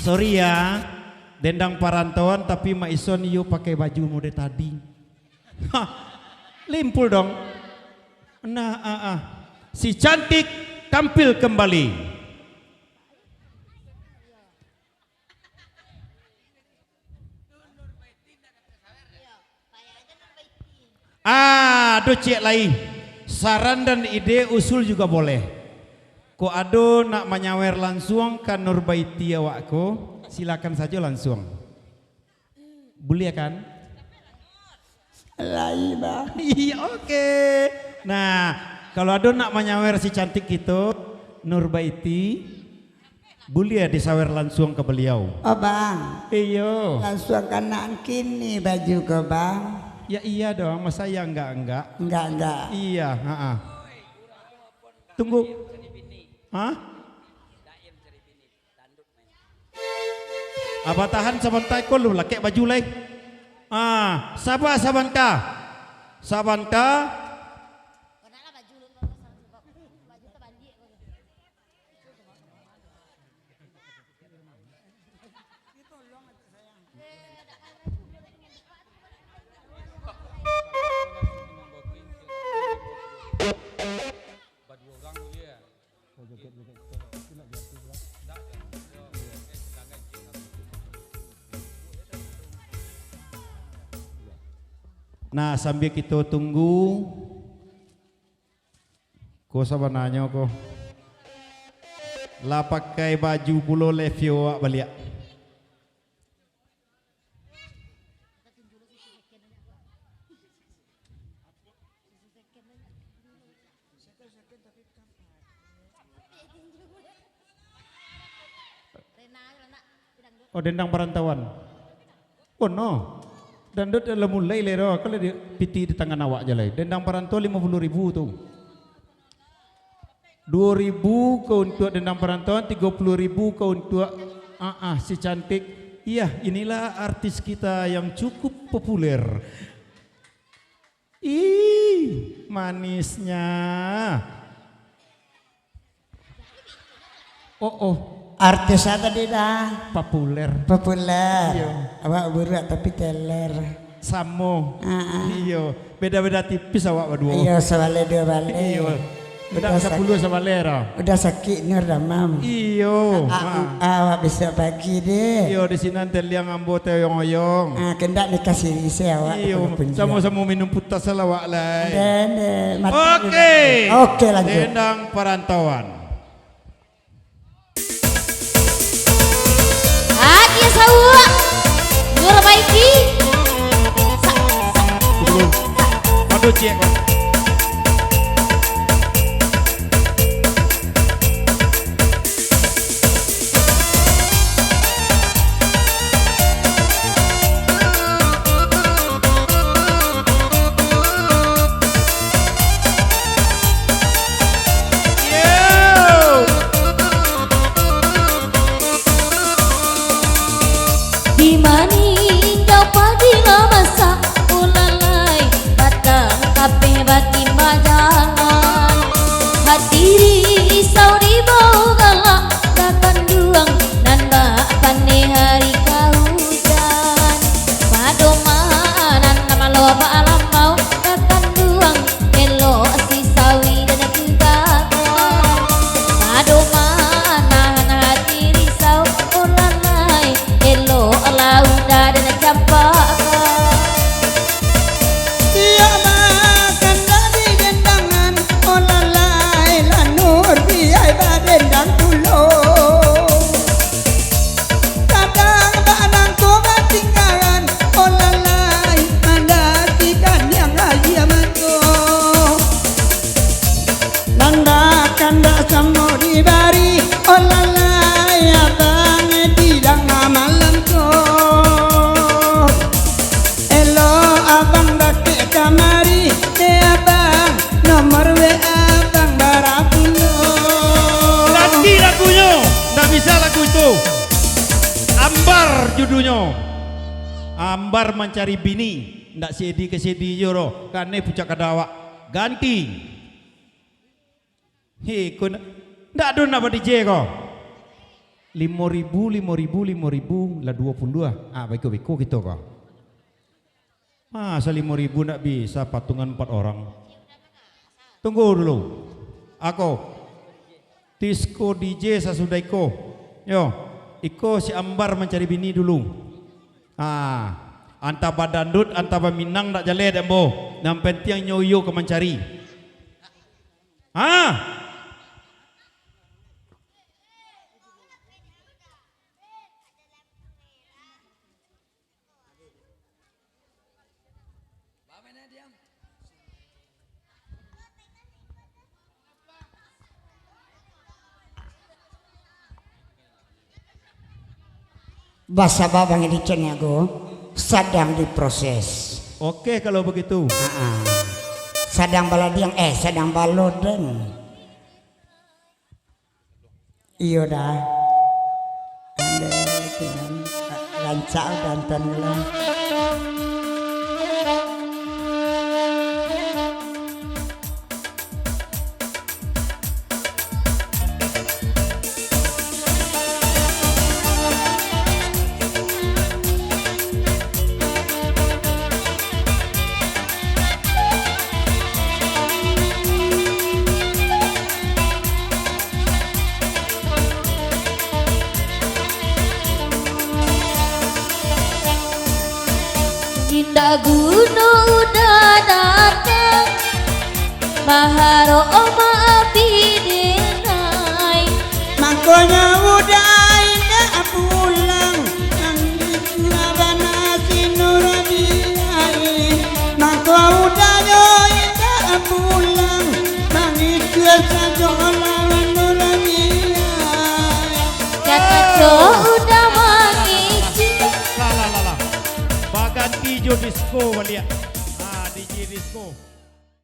Sorry ya, dendang parantauan tapi Mak Ison yuk pakai baju mode tadi. Hah, limpul dong. Nah, si cantik tampil kembali. Aduh cik lain. Saran dan ide usul juga boleh. Ko ado nak menyawer langsung kan Nurbaiti awakku, silakan saja langsung. Boleh kan? Laiba. Iya oke. Nah, kalau ado nak menyawer si cantik itu Nurbaiti, boleh disawer langsung ke beliau. Oh bang. Iyo. Langsung kanan kini baju ke bang. Ya iya dong, masa ya enggak. Enggak. Iya, Tunggu. Hah? Apa tahan sebentar kau lu laki baju lagi. Sabar sabanka. Nah sambil kita tunggu, kau sabar nanya kau, lah pakai baju pulau levio awak balik. Oh dendang perantauan. Oh no. Dandut dalam mulai lero kalau dia piti di tangan awak je lah. Dendang perantau 50.000 tu. 2.000 kau untuk dendang perantauan, 30.000 kau untuk si cantik. Iya, inilah artis kita yang cukup populer. Ih, manisnya. Oh. Artis tadi dah Populer. Iya. Awak burak tapi teler. Samo. Iyo. Beda-beda tipis awak berdua. Iya sewale dua balik. Iyo. Udah 10 sama lera. Udah sakit nur damam. Iyo. Awak bisa pagi deh. Iyo di sini nanti liang ambo oyong-oyong. Kendak dikasih isi awak. Iyo. Sama-sama minum putas awak lah. Oke lanjut. Dendang perantauan. Adia sawa Nurbaiti. Aduh cek kok. Judulnya Ambar mencari bini, ndak sedi ke sedi joro, karena pucak kadawak ganti. Hei, kun ndak ada nak DJ kau. 5.000 lah 22. Ah, beko gitu kok. Masa 5.000 nak bisa patungan 4 orang. Tunggu dulu. Aku Tisco DJ sasudah Iko. Yo, Iko si Ambar mencari bini dulu. Ah, antaba dandut, antaba Minang nak jale dembo. Yang penting nyoyo ke mencari. Ah. Bahasa babang edition aku sedang diproses. Oke kalau begitu. Sedang baladiang sedang baloden. Iya dah. Anda dengan rancak dan tenang. Indah gunung udah datang, Maharo oma api denai. Makanya udah indah pulang, Nabana sinurabiai. Maka udah yo indah pulang, Mangikir sajola nurabiai. Kata co udah mangisi. Lah. Bagan DJ disco walia. Ah, DJ disco.